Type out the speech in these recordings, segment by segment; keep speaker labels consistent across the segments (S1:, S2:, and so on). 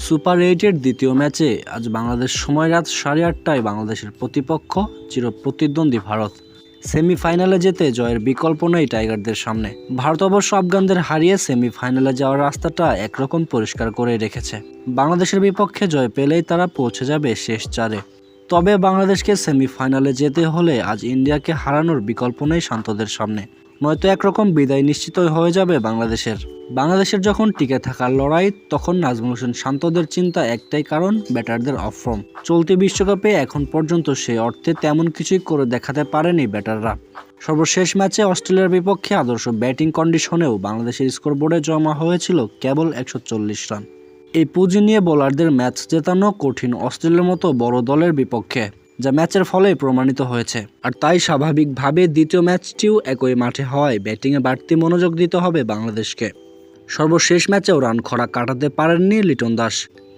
S1: Super 8-এর দ্বিতীয় ম্যাচে আজ বাংলাদেশ সময় রাত 8:30টায় বাংলাদেশের প্রতিপক্ষ চিরপ্রতিদ্বন্দ্বী ভারত। সেমিফাইনালে যেতে জয়ের বিকল্প নেই টাইগারদের সামনে। ভারত অবশ্য আফগানদের হারিয়ে সেমিফাইনালে যাওয়ার রাস্তাটা একরকম পরিষ্কার করেই রেখেছে। বাংলাদেশের বিপক্ষে জয় পেলেই তারা পৌঁছে যাবে শেষ 4-এ। তবে বাংলাদেশকে সেমিফাইনালে যেতে হলে আজ ইন্ডিয়াকে হারানোর বিকল্প নেই শান্তদের সামনে, নয়তো একরকম বিদায় নিশ্চিত হয়ে যাবে বাংলাদেশের যখন টিকে থাকার লড়াই, তখন নাজমুল হোসেন শান্তদের চিন্তা একটাই কারণ, ব্যাটারদের অফ ফর্ম। চলতি বিশ্বকাপে এখন পর্যন্ত সেই অর্থে তেমন কিছুই করে দেখাতে পারেনি ব্যাটাররা। সর্বশেষ ম্যাচে অস্ট্রেলিয়ার বিপক্ষে আদর্শ ব্যাটিং কন্ডিশনেও বাংলাদেশের স্কোরবোর্ডে জমা হয়েছিল কেবল 140 রান। এই পুঁজি নিয়ে বোলারদের ম্যাচ জেতানো কঠিন অস্ট্রেলিয়ার মতো বড় দলের বিপক্ষে, যা ম্যাচের ফলে প্রমাণিত হয়েছে। আর তাই স্বাভাবিকভাবে দ্বিতীয় ম্যাচটিও একই মাঠে হওয়ায় ব্যাটিংয়ে বাড়তি মনোযোগ দিতে হবে বাংলাদেশকে। সর্বশেষ ম্যাচেও রান খরা কাটাতে পারেননি লিটন দাস।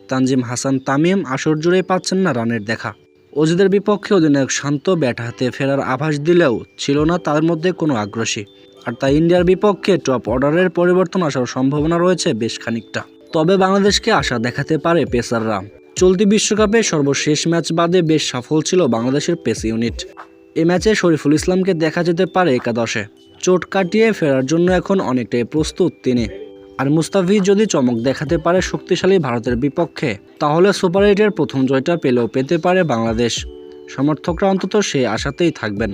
S1: তানজিম হাসান তামিম আসর জুড়েই পাচ্ছেন না রানের দেখা। অজিদের বিপক্ষে অধিনায়ক শান্ত ব্যাট হাতে ফেরার আভাস দিলেও ছিল না তার মধ্যে কোনো আগ্রাসী। আর তাই ইন্ডিয়ার বিপক্ষে টপ অর্ডারের পরিবর্তন আসার সম্ভাবনা রয়েছে বেশ খানিকটা। তবে বাংলাদেশকে আশা দেখাতে পারে পেসাররা। চলতি বিশ্বকাপে সর্বশেষ ম্যাচ বাদে বেশ সফল ছিল বাংলাদেশের পেস ইউনিট। এ ম্যাচে শরীফুল ইসলামকে দেখা যেতে পারে একাদশে। চোট কাটিয়ে ফেরার জন্য এখন অনেকটাই প্রস্তুত তিনি। আর মুস্তাফিজ যদি চমক দেখাতে পারে শক্তিশালী ভারতের বিপক্ষে, তাহলে সুপার 8-এর প্রথম জয়টা পেতে পারে বাংলাদেশ। সমর্থকরা অন্তত সেই আশাতেই থাকবেন।